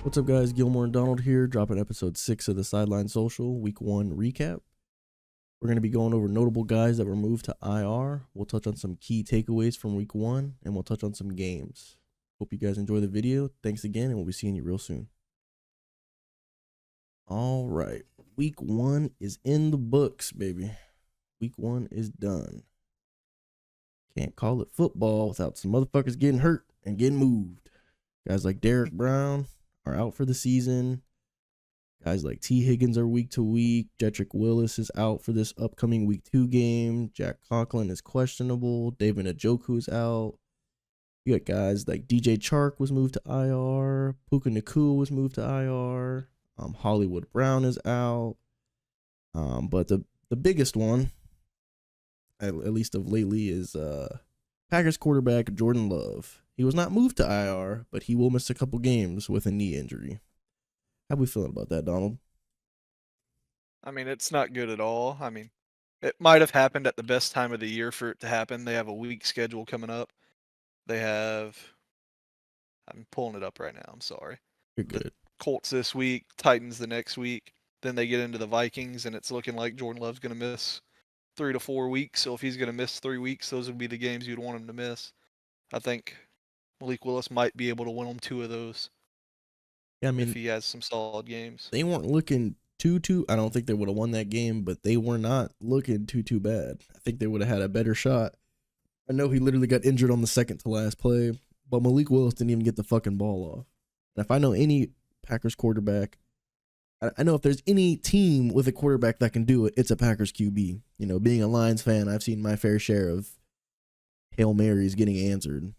What's up, guys? Gilmore and Donald here, dropping episode 6 of the Sideline Social Week 1 recap. We're going to be going over notable guys that were moved to IR. We'll touch on some key takeaways from Week 1, and we'll touch on some games. Hope you guys enjoy the video. Thanks again, and we'll be seeing you real soon. All right, Week 1 is in the books, baby. Week 1 is done. Can't call it football without some motherfuckers getting hurt and getting moved. Guys like Derek Brown are out for the season. Guys like T. Higgins are week to week. Jedrick Willis is out for this upcoming week 2 game. Jack Conklin is questionable. David Njoku is out. You got guys like DJ Chark was moved to IR. Puka Nacua was moved to IR. Hollywood Brown is out. But the biggest one, at least of lately, is Packers quarterback Jordan Love. He was not moved to IR, but he will miss a couple games with a knee injury. How we feeling about that, Donald? I mean, it's not good at all. I mean, it might have happened at the best time of the year for it to happen. They have a weak schedule coming up. I'm pulling it up right now. I'm sorry. You're good. The Colts this week, Titans the next week. Then they get into the Vikings, and it's looking like Jordan Love's going to miss 3 to 4 weeks. So if he's going to miss 3 weeks, those would be the games you'd want him to miss. I think Malik Willis might be able to win them 2 of those. Yeah, I mean, if he has some solid games. They weren't looking too. I don't think they would have won that game, but they were not looking too bad. I think they would have had a better shot. I know he literally got injured on the second to last play, but Malik Willis didn't even get the fucking ball off. And if I know any Packers quarterback, I know if there's any team with a quarterback that can do it, it's a Packers QB. You know, being a Lions fan, I've seen my fair share of Hail Marys getting answered.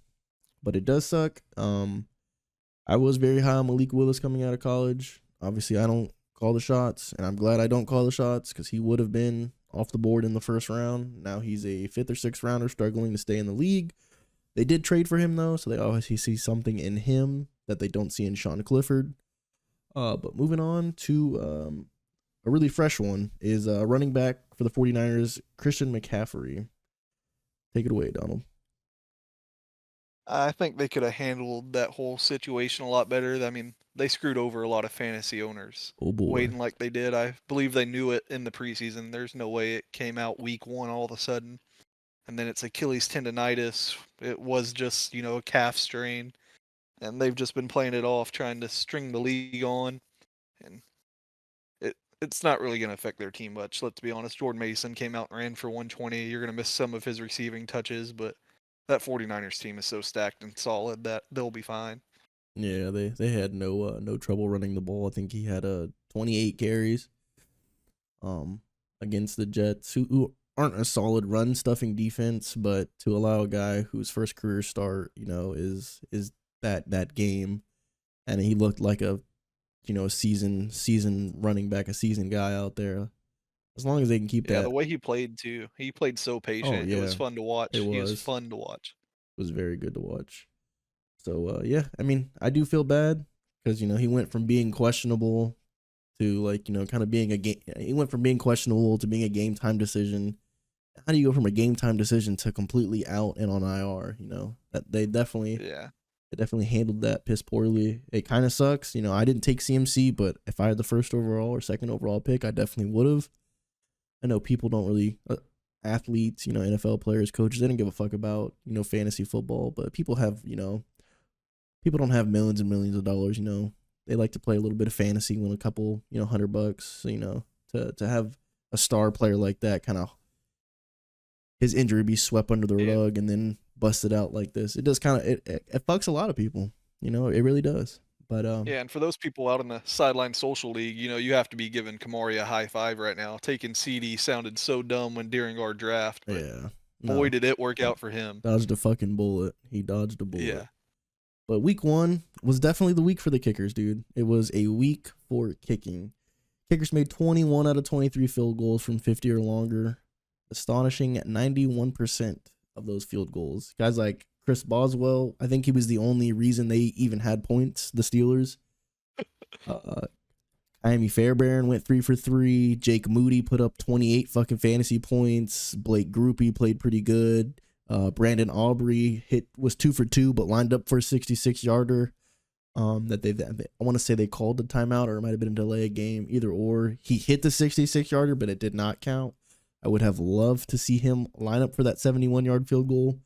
But it does suck. I was very high on Malik Willis coming out of college. Obviously, I don't call the shots, and I'm glad I don't call the shots because he would have been off the board in the first round. Now he's a 5th or 6th rounder struggling to stay in the league. They did trade for him, though, so they obviously see something in him that they don't see in Sean Clifford. But moving on to a really fresh one is running back for the 49ers, Christian McCaffrey. Take it away, Donald. I think they could have handled that whole situation a lot better. I mean, they screwed over a lot of fantasy owners. Oh, boy. Waiting like they did. I believe they knew it in the preseason. There's no way it came out week 1 all of a sudden. And then it's Achilles tendonitis. It was just, a calf strain. And they've just been playing it off, trying to string the league on. And it's not really going to affect their team much, let's be honest. Jordan Mason came out and ran for 120. You're going to miss some of his receiving touches, but that 49ers team is so stacked and solid that they'll be fine. Yeah, they had no trouble running the ball. I think he had 28 carries against the Jets, who aren't a solid run stuffing defense, but to allow a guy whose first career start, is that game, and he looked like a season running back, a season guy out there. As long as they can keep that. Yeah, the way he played too. He played so patient. Oh, yeah. It was fun to watch. He was fun to watch. It was very good to watch. So, yeah, I mean, I do feel bad because, he went from being questionable to, kind of being he went from being questionable to being a game time decision. How do you go from a game time decision to completely out and on IR? That they definitely handled that piss poorly. It kind of sucks. I didn't take CMC, but if I had the 1st overall or 2nd overall pick, I definitely would have. I know people don't really, athletes, NFL players, coaches, they don't give a fuck about, fantasy football, but people people don't have millions and millions of dollars, they like to play a little bit of fantasy, win a couple, $100, to have a star player like that, kind of his injury be swept under the rug and then busted out like this. It does kind of, it fucks a lot of people, it really does. But yeah, and for those people out in the Sideline Social League, you have to be giving Kamari a high five right now. Taking CD sounded so dumb during our draft, but boy, did it work out for him. Dodged a fucking bullet. He dodged a bullet. Yeah. But week 1 was definitely the week for the kickers, dude. It was a week for kicking. Kickers made 21 out of 23 field goals from 50 or longer. Astonishing 91% of those field goals. Guys like Chris Boswell, I think he was the only reason they even had points, the Steelers. Miami Fairbairn went 3 for 3. Jake Moody put up 28 fucking fantasy points. Blake Groupie played pretty good. Brandon Aubrey was 2 for 2, but lined up for a 66-yarder. That I want to say they called the timeout, or it might have been a delay of game, either or. He hit the 66-yarder, but it did not count. I would have loved to see him line up for that 71-yard field goal.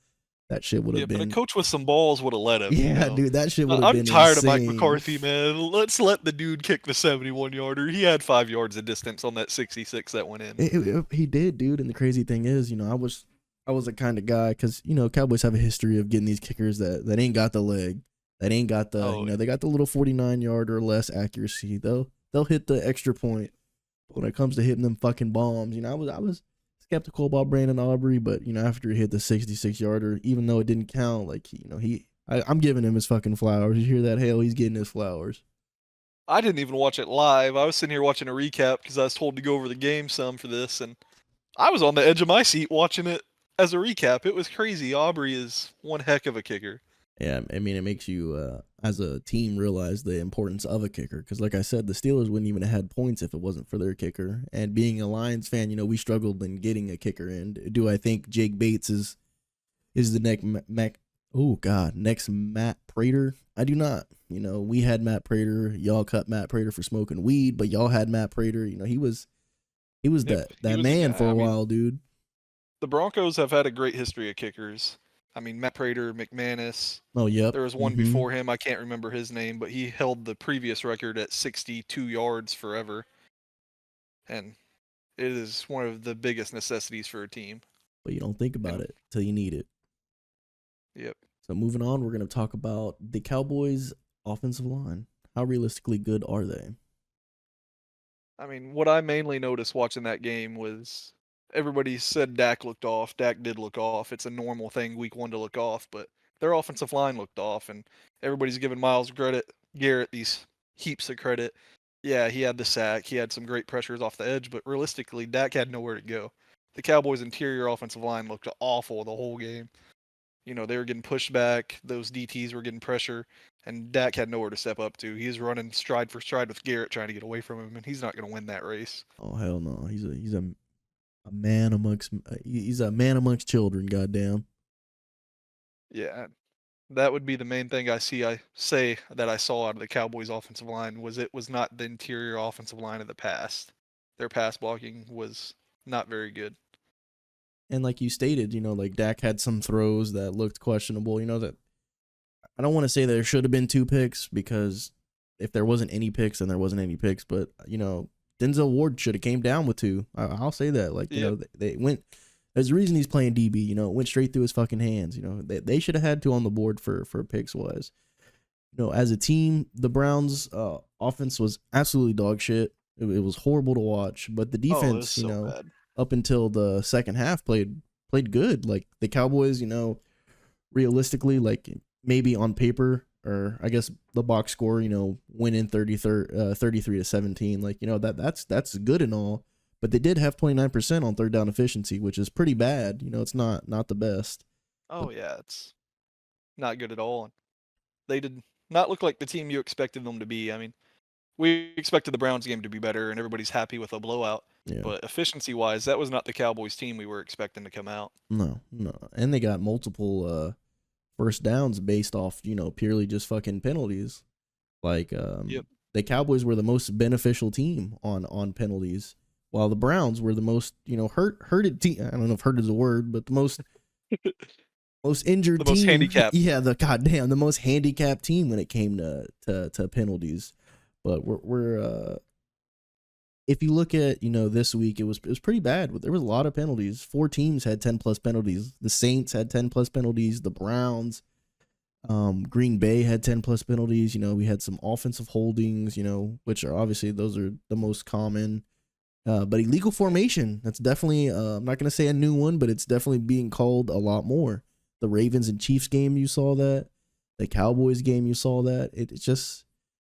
That shit would Yeah, have but a been, coach with some balls would have let him. yeah, dude, that shit would have I'm been tired of Mike insane. McCarthy, man. Let's let the dude kick the 71-yarder. He had 5 yards of distance on that 66 that went in. He did, dude. And the crazy thing is, I was a kind of guy because Cowboys have a history of getting these kickers that ain't got the leg, that ain't got the Oh, they got the little 49-yard or less accuracy. They'll hit the extra point. When it comes to hitting them fucking bombs, I was skeptical about Brandon Aubrey, but after he hit the 66-yarder, even though it didn't count, like I'm giving him his fucking flowers. You hear that? Hell, he's getting his flowers. I didn't even watch it live. I was sitting here watching a recap because I was told to go over the game some for this, and I was on the edge of my seat watching it as a recap. It was crazy. Aubrey is one heck of a kicker. Yeah, I mean, it makes you, as a team, realize the importance of a kicker. Because, like I said, the Steelers wouldn't even have had points if it wasn't for their kicker. And being a Lions fan, we struggled in getting a kicker. And do I think Jake Bates is the next next Matt Prater? I do not. We had Matt Prater. Y'all cut Matt Prater for smoking weed, but y'all had Matt Prater. He was Yep, that he was a man guy. for I a mean, while, dude. the Broncos have had a great history of kickers. I mean, Matt Prater, McManus. Oh, yep. There was one before him. I can't remember his name, but he held the previous record at 62 yards forever. And it is one of the biggest necessities for a team. But you don't think about And it till you need it. yep. So moving on, we're going to talk about the Cowboys' offensive line. How realistically good are they? I mean, what I mainly noticed watching that game was everybody said Dak looked off. Dak did look off. It's a normal thing week one to look off, but their offensive line looked off, and everybody's giving Miles Garrett these heaps of credit. Yeah, he had the sack. He had some great pressures off the edge, but realistically, Dak had nowhere to go. The Cowboys' interior offensive line looked awful the whole game. They were getting pushed back. Those DTs were getting pressure, and Dak had nowhere to step up to. He's running stride for stride with Garrett trying to get away from him, and he's not going to win that race. Oh hell no, he's a man amongst he's a man amongst children. Goddamn. Yeah, that would be the main thing I say that I saw out of the Cowboys' offensive line was it was not the interior offensive line of the past. Their pass blocking was not very good. And like you stated, like Dak had some throws that looked questionable. That I don't want to say there should have been 2 picks because if there wasn't any picks, then there wasn't any picks. But Denzel Ward should have came down with 2. I'll say that. Like Yep. they went. There's a reason he's playing DB. It went straight through his fucking hands. They should have had 2 on the board for picks wise. As a team, the Browns' offense was absolutely dog shit. It was horrible to watch. But the Oh, it defense, was so bad. up until the second half, played good. Like the Cowboys, realistically, like maybe on paper, or I guess the box score, win in 33-17. Like that's good and all. But they did have 29% on third down efficiency, which is pretty bad. It's not the best. Oh yeah, it's not good at all. They did not look like the team you expected them to be. I mean, we expected the Browns game to be better, and everybody's happy with a blowout. Yeah. But efficiency-wise, that was not the Cowboys team we were expecting to come out. No. And they got multiple first downs based off, purely just fucking penalties. Like Yep. the Cowboys were the most beneficial team on penalties, while the Browns were the most, hurted team. I don't know if hurt is a word, but the most injured The team. most handicapped. Yeah, the most handicapped team when it came to penalties. But we're if you look at this week, it was pretty bad. There was a lot of penalties. 4 teams had 10+ penalties. The Saints had 10+ penalties. The Browns, Green Bay had 10+ penalties. We had some offensive holdings. Which are obviously those are the most common. But illegal formation, that's definitely I'm not gonna say a new one, but it's definitely being called a lot more. The Ravens and Chiefs game, you saw that. The Cowboys game, you saw that.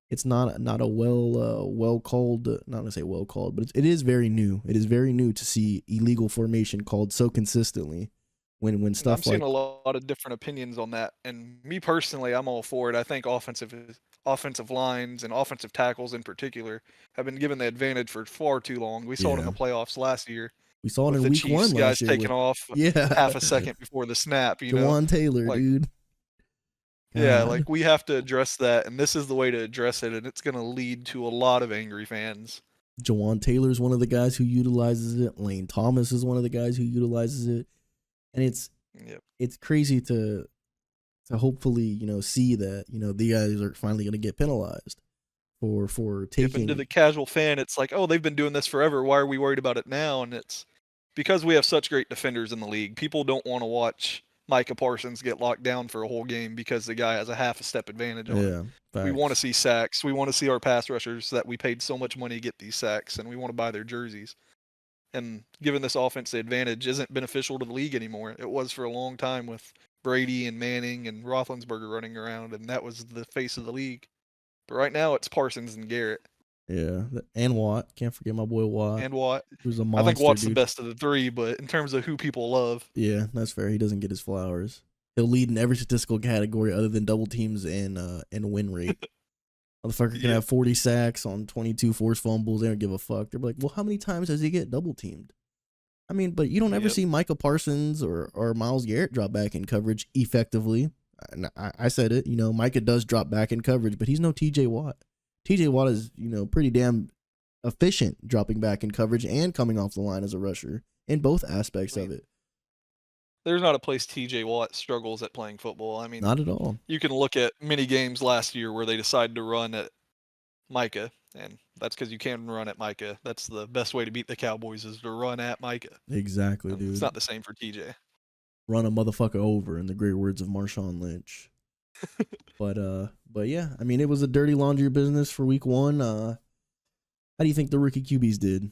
It's not a well called, not gonna say well called, but it is very new. It is very new to see illegal formation called so consistently when I'm stuff seeing like, a lot of different opinions on that, and me personally, I'm all for it. I think offensive lines and offensive tackles in particular have been given the advantage for far too long. We saw it in yeah, the playoffs last year we saw it with in the week Chiefs 1 guys last year taking with, off yeah, half a second before the snap. Jawan Taylor, Like dude. Yeah, God. like we have to address that, and this is the way to address it, and it's going to lead to a lot of angry fans. Jawan Taylor's one of the guys who utilizes it. Lane Thomas is one of the guys who utilizes it. And Yep. it's crazy to hopefully, see that, the guys are finally going to get penalized for Yep, and to taking. the casual fan, it's like, oh, they've been doing this forever. Why are we worried about it now? And it's because we have such great defenders in the league. People don't want to watch Micah Parsons get locked down for a whole game because the guy has a half a step advantage on him. Yeah, We want to facts. see sacks. We want to see our pass rushers that we paid so much money to get these sacks, and we want to buy their jerseys. And giving this offense the advantage isn't beneficial to the league anymore. It was for a long time with Brady and Manning and Roethlisberger running around, and that was the face of the league. But right now, it's Parsons and Garrett Yeah, and Watt. Can't forget my boy Watt, and Watt. who's a I think monster, Watt's the dude. best of the three, but in terms of who people love, Yeah, that's fair. He doesn't get his flowers. He'll lead in every statistical category other than double teams and win rate. Motherfucker can yep, have 40 sacks on 22 forced fumbles. They don't give a fuck. They're like, well, how many times does he get double teamed? I mean, but you don't ever yep. see Micah Parsons or Myles Garrett drop back in coverage effectively. And I said it, Micah does drop back in coverage, but he's no TJ Watt. TJ Watt is, pretty damn efficient dropping back in coverage and coming off the line as a rusher in both aspects I of mean, it. there's not a place TJ Watt struggles at playing football. I mean, Not at all. you can look at many games last year where they decided to run at Micah, and that's because you can run at Micah. That's the best way to beat the Cowboys is to run at Micah. Exactly, And it's dude. not the same for TJ. Run a motherfucker over, in the great words of Marshawn Lynch. But yeah, I mean, it was a dirty laundry business for week one. How do you think the rookie QBs did?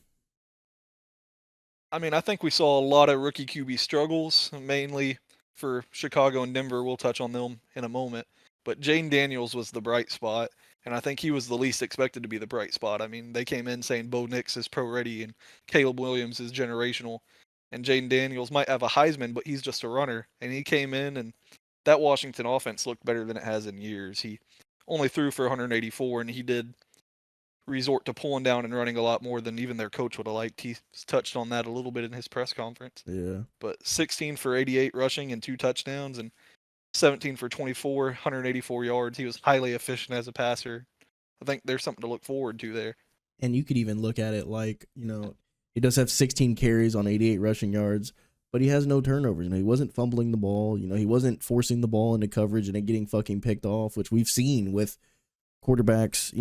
I mean, I think we saw a lot of rookie QB struggles, mainly for Chicago and Denver. We'll touch on them in a moment. But Jane Daniels was the bright spot, and I think he was the least expected to be the bright spot. I mean, they came in saying Bo Nix is pro ready and Caleb Williams is generational, and Jane Daniels might have a Heisman, but he's just a runner. And he came in, and that Washington offense looked better than it has in years. He only threw for 184, and he did resort to pulling down and running a lot more than even their coach would have liked. He touched on that a little bit in his press conference. Yeah. But 16 for 88 rushing and 2 touchdowns and 17 for 24, 184 yards. He was highly efficient as a passer. I think there's something to look forward to there. And you could even look at it like, he does have 16 carries on 88 rushing yards, but he has no turnovers. He wasn't fumbling the ball. He wasn't forcing the ball into coverage and it getting fucking picked off, which we've seen with quarterbacks,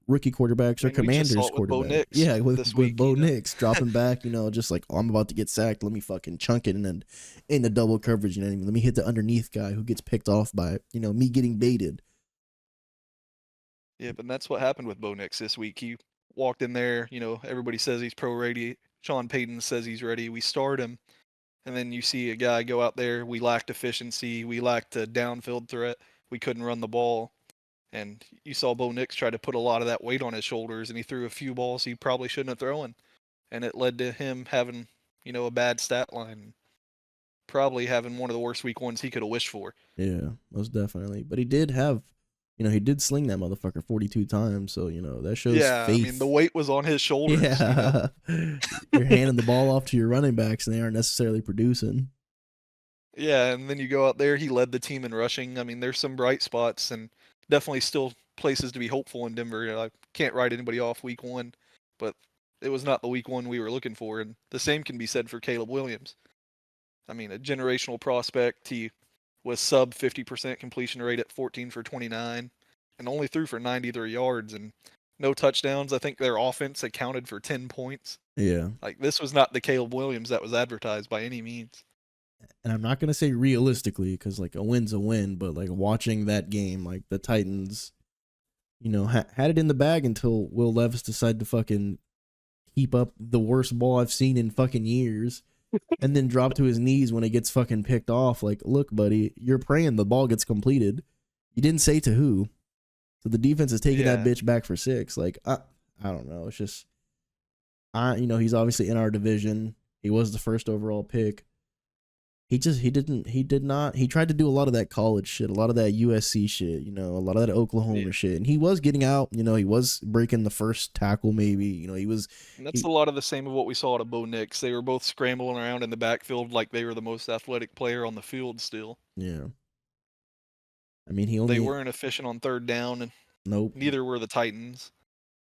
rookie quarterbacks I or mean, we just saw commanders it with Bo quarterback. Nix Yeah, with this week. Bo Nix dropping back, just like, oh, I'm about to get sacked. Let me fucking chunk it and then into double coverage. Let me hit the underneath guy who gets picked off by, me getting baited. Yep, and that's what happened with Bo Nix this week. He walked in there, everybody says he's pro ready. Sean Payton says he's ready. We start him, and then you see a guy go out there. We lacked efficiency. We lacked a downfield threat. We couldn't run the ball. And you saw Bo Nix try to put a lot of that weight on his shoulders, and he threw a few balls he probably shouldn't have thrown. And it led to him having, a bad stat line. Probably having one of the worst week ones he could have wished for. Yeah, most definitely. But he did have, he did sling that motherfucker 42 times. So, that shows Yeah, I mean, the faith. weight was on his shoulders. Yeah. You're handing the ball off to your running backs and they aren't necessarily producing. Yeah, and then you go out there, he led the team in rushing. I mean, there's some bright spots and definitely still places to be hopeful in Denver. I can't write anybody off week one, but it was not the week one we were looking for. And the same can be said for Caleb Williams. I mean, a generational prospect. He was sub 50% completion rate at 14 for 29 and only threw for 93 yards and no touchdowns. I think their offense accounted for 10 points. Yeah. Like, this was not the Caleb Williams that was advertised by any means. And I'm not going to say realistically because, like, a win's a win, but, like, watching that game, like, the Titans, had it in the bag until Will Levis decided to fucking heap up the worst ball I've seen in fucking years and then drop to his knees when it gets fucking picked off. Like, look, buddy, you're praying the ball gets completed. You didn't say to who. So the defense is taking that bitch back for 6. Like, I don't know. It's just, he's obviously in our division. He was the first overall pick. He tried to do a lot of that college shit, a lot of that USC shit, a lot of that Oklahoma shit. And he was getting out, he was breaking the first tackle maybe, And that's a lot of the same of what we saw at Bo Nix. They were both scrambling around in the backfield like they were the most athletic player on the field still. Yeah. I mean, he They only weren't efficient on third down, and nope. neither were the Titans.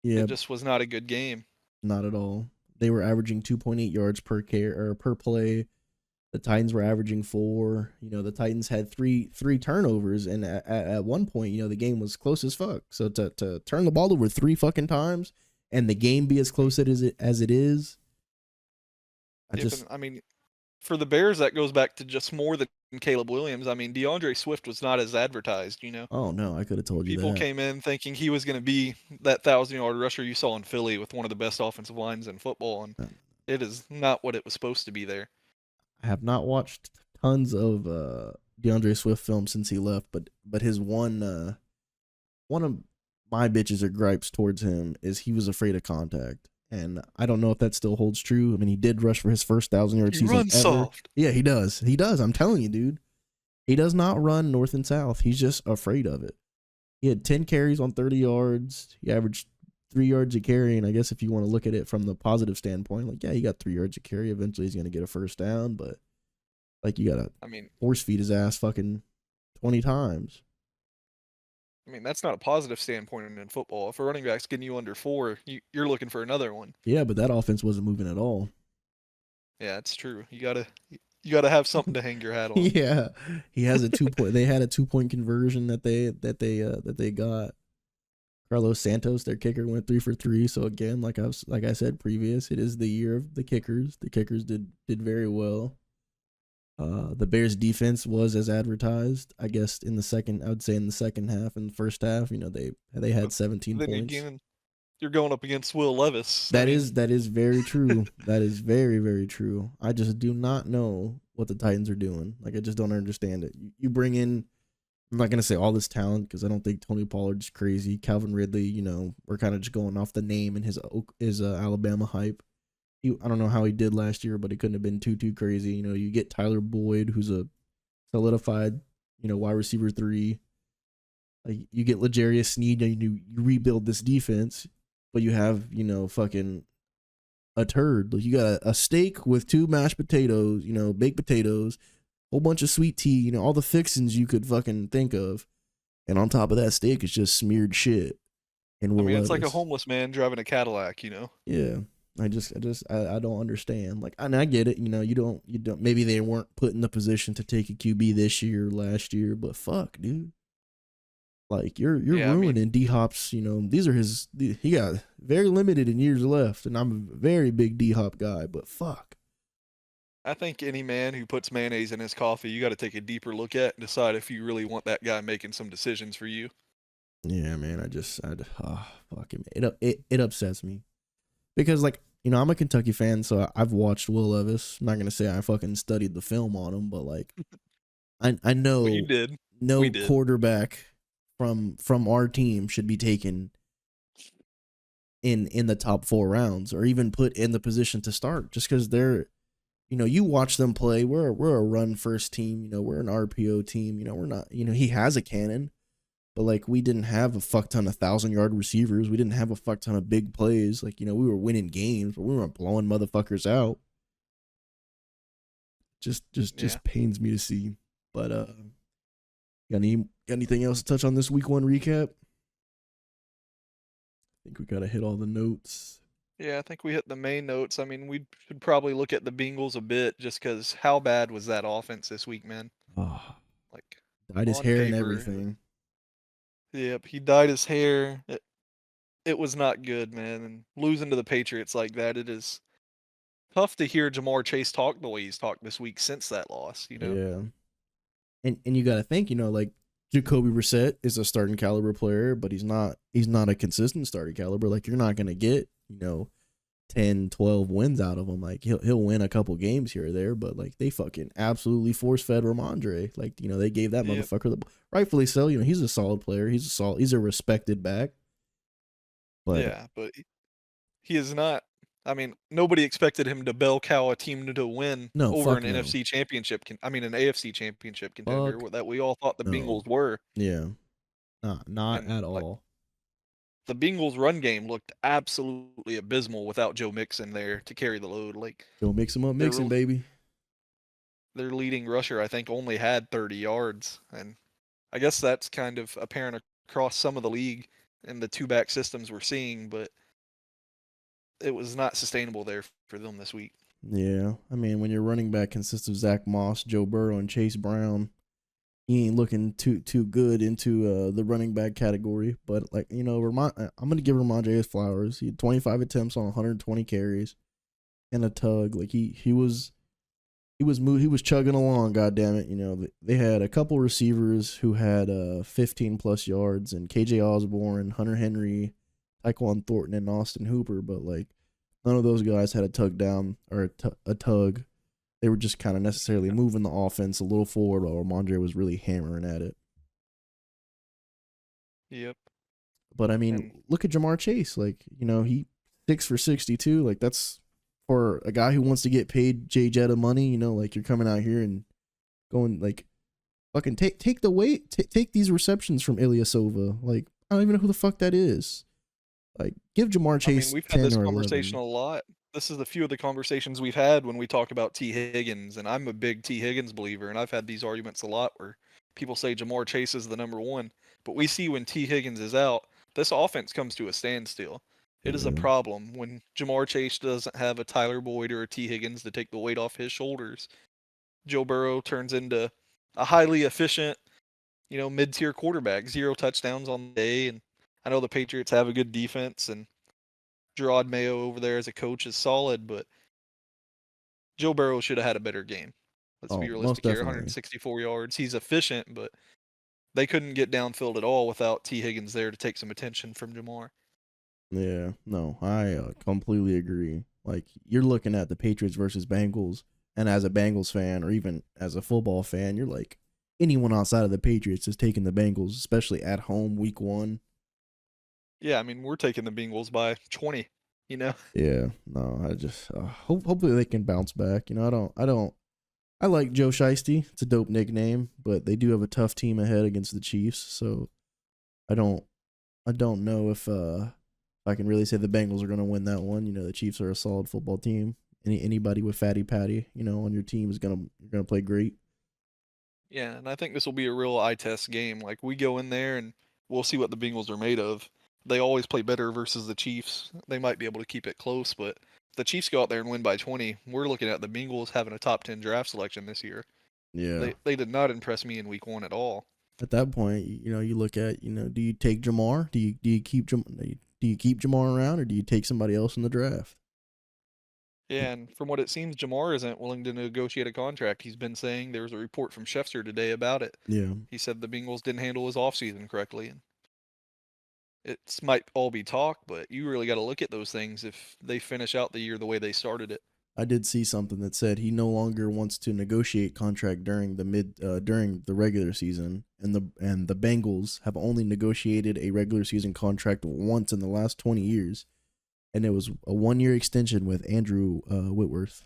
Yeah, It just was not a good game. not at all. They were averaging 2.8 yards per carry or per play. The Titans were averaging 4. You know, the Titans had three turnovers, and at one point, you know, the game was close as fuck. So to turn the ball over 3 fucking times and the game be as close as it is, I Yep, just and I mean, for the Bears, that goes back to just more than Caleb Williams. I mean, DeAndre Swift was not as advertised. oh no, I could have told you People that. came in thinking he was going to be that 1,000-yard rusher you saw in Philly with one of the best offensive lines in football, and it is not what it was supposed to be there. I have not watched tons of DeAndre Swift film since he left, but his one of my bitches or gripes towards him is he was afraid of contact. And I don't know if that still holds true. I mean, he did rush for his first 1,000-yard He season runs ever. soft. Yeah, he does. He does. I'm telling you, dude. He does not run north and south. He's just afraid of it. He had 10 carries on 30 yards. He averaged 3 yards a carry. And I guess if you want to look at it from the positive standpoint, like, yeah, he got 3 yards a carry. Eventually he's going to get a first down. But, like, you got to force feed his ass fucking 20 times. I mean, that's not a positive standpoint in football. If a running back's getting you under 4, you're looking for another one. Yeah, but that offense wasn't moving at all. Yeah, it's true. You gotta have something to hang your hat on. Yeah, he has a 2-point. They had a 2-point conversion that they got. Carlos Santos, their kicker, went 3 for 3. So again, like I said previous, it is the year of the kickers. The kickers did very well. The Bears defense was as advertised. I guess in the second, I would say in the second half and the first half, you know, they had 17 Then points. again, you're going up against Will Levis. That is very true. That is very, very true. I just do not know what the Titans are doing. Like, I just don't understand it. You bring in, I'm not gonna say all this talent because I don't think Tony Pollard's crazy. Calvin Ridley, you know, we're kind of just going off the name and his Alabama hype. I don't know how he did last year, but he couldn't have been too crazy. You know, you get Tyler Boyd, who's a solidified, you know, wide receiver 3. Like, you get L'Jarius Sneed, and you rebuild this defense, but you have, you know, fucking a turd. Like, you got a steak with 2 mashed potatoes, you know, baked potatoes, whole bunch of sweet tea, you know, all the fixings you could fucking think of, and on top of that steak is just smeared shit. And I Will mean, it's Levis. like a homeless man driving a Cadillac, you know. Yeah. I don't understand. Like, and I get it, you know, you don't maybe they weren't put in the position to take a QB this year, last year, but fuck, dude. Like, you're ruining D Hop's, you know, he got very limited in years left, and I'm a very big D Hop guy, but fuck. I think any man who puts mayonnaise in his coffee, you got to take a deeper look at and decide if you really want that guy making some decisions for you. Yeah, man, fuck him. It upsets me. Because, like, you know, I'm a Kentucky fan, so I've watched Will Levis. I'm not gonna say I fucking studied the film on him, but like, I know Well, you did. no We did. quarterback from our team should be taken in the top 4 rounds or even put in the position to start just because they're, you know, you watch them play. We're a run first team. You know, we're an RPO team. You know, we're not. You know, he has a cannon. But, like, we didn't have a fuck ton of 1,000-yard receivers. We didn't have a fuck ton of big plays. Like, you know, we were winning games, but we weren't blowing motherfuckers out. Just pains me to see. But got anything else to touch on this week 1 recap? I think we gotta hit all the notes. Yeah, I think we hit the main notes. I mean, we should probably look at the Bengals a bit just because how bad was that offense this week, man? Oh, Like, dyed his on hair and paper. everything. Yep, he dyed his hair. It was not good, man. And losing to the Patriots like that, it is tough to hear Jamar Chase talk the way he's talked this week since that loss, you know? Yeah. And you gotta think, you know, like, Jacoby Brissett is a starting caliber player, but he's not a consistent starting caliber. Like, you're not gonna get, you know, 10, 12 wins out of him. Like, he'll win a couple games here or there, but like, they fucking absolutely force fed Ramondre. Like, you know, they gave that motherfucker rightfully so. You know, he's a solid player. He's a respected back. But yeah, but he is not. I mean, nobody expected him to bell cow a team to win no, over fuck an no. NFC championship. I mean, an AFC championship contender Fuck that we all thought the no. Bengals were. Yeah. Not And at like all. the Bengals' run game looked absolutely abysmal without Joe Mixon there to carry the load. Like, Go mix him up, Mixon, baby. their leading rusher, I think, only had 30 yards, and I guess that's kind of apparent across some of the league and the two-back systems we're seeing, but it was not sustainable there for them this week. Yeah, I mean, when your running back consists of Zach Moss, Joe Burrow, and Chase Brown, he ain't looking too good into the running back category. But like I'm gonna give Ramondre his flowers. He had 25 attempts on 120 carries and a tug. Like he was chugging along. God damn it! They had a couple receivers who had 15 plus yards, and KJ Osborne, Hunter Henry, Tyquan Thornton, and Austin Hooper. But like none of those guys had a tug down or a tug. They were just kind of necessarily moving the offense a little forward while Ramondre was really hammering at it. Yep. But I mean, And look at Jamar Chase. Like, he 6 for 62. Like, that's for a guy who wants to get paid Jay Jetta money. Like you're coming out here and going like, fucking take the weight, take these receptions from Ilyasova. Like, I don't even know who the fuck that is. Like, give Jamar I mean, Chase we've had 10 this or conversation 11. a lot. This is a few of the conversations we've had when we talk about T. Higgins, and I'm a big T. Higgins believer, and I've had these arguments a lot where people say Jamar Chase is the number one, but we see when T. Higgins is out, this offense comes to a standstill. It is a Yeah. problem when Jamar Chase doesn't have a Tyler Boyd or a T. Higgins to take the weight off his shoulders. Joe Burrow turns into a highly efficient, mid-tier quarterback, 0 touchdowns on the day, and I know the Patriots have a good defense, and Gerard Mayo over there as a coach is solid, but Joe Burrow should have had a better game. Let's Oh, be most realistic here. definitely. 164 yards. He's efficient, but they couldn't get downfield at all without T. Higgins there to take some attention from Jamar. Yeah, no, I completely agree. Like, you're looking at the Patriots versus Bengals, and as a Bengals fan, or even as a football fan, you're like, anyone outside of the Patriots is taking the Bengals, especially at home, week one. Yeah, I mean, we're taking the Bengals by 20, you know? Yeah, no, I just hopefully they can bounce back. I like Joe Shiesty. It's a dope nickname, but they do have a tough team ahead against the Chiefs, so I don't I don't know if I can really say the Bengals are going to win that one. The Chiefs are a solid football team. Anybody with Fatty Patty, on your team is gonna play great. Yeah, and I think this will be a real eye test game. Like, we go in there and we'll see what the Bengals are made of. They always play better versus the Chiefs. They might be able to keep it close, but if the Chiefs go out there and win by 20, we're looking at the Bengals having a top 10 draft selection this year. Yeah. They did not impress me in week 1 at all. At that point, you look at, do you take Jamar? Do you keep Jamar around, or do you take somebody else in the draft? Yeah, and from what it seems, Jamar isn't willing to negotiate a contract. He's been saying there was a report from Schefter today about it. Yeah. He said the Bengals didn't handle his offseason correctly, and it might all be talk, but you really got to look at those things if they finish out the year the way they started it. I did see something that said he no longer wants to negotiate contract during the regular season, and the Bengals have only negotiated a regular season contract once in the last 20 years, and it was a 1-year extension with Andrew Whitworth.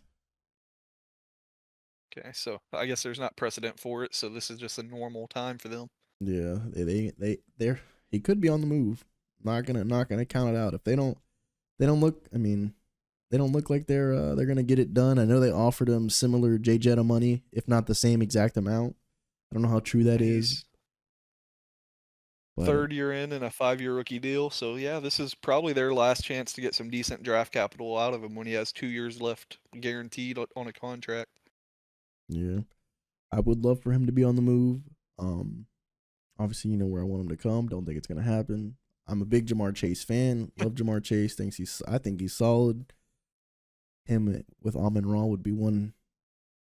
Okay, so I guess there's not precedent for it, so this is just a normal time for them. Yeah, they're he could be on the move. Not gonna count it out if they don't look. I mean, they don't look like they're gonna get it done. I know they offered him similar Jay Jetta money, if not the same exact amount. I don't know how true that is, He's but third year in a 5-year rookie deal, so yeah, this is probably their last chance to get some decent draft capital out of him when he has 2 years left guaranteed on a contract. yeah, I would love for him to be on the move. Obviously, you know where I want him to come. Don't think it's gonna happen. I'm a big Jamar Chase fan. Love Jamar Chase. I think he's solid. Him with Amon Ra would be one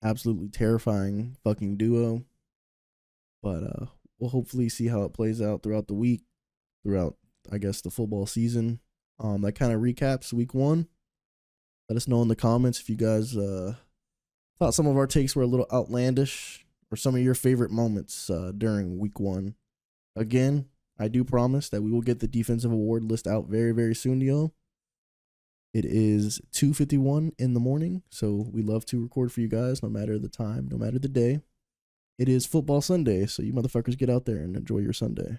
absolutely terrifying fucking duo. But we'll hopefully see how it plays out throughout the week, throughout I guess the football season. That kind of recaps week one. Let us know in the comments if you guys thought some of our takes were a little outlandish, or some of your favorite moments during week one. Again, I do promise that we will get the defensive award list out very, very soon to y'all. It is 2:51 in the morning, so we love to record for you guys no matter the time, no matter the day. It is football Sunday, so you motherfuckers get out there and enjoy your Sunday.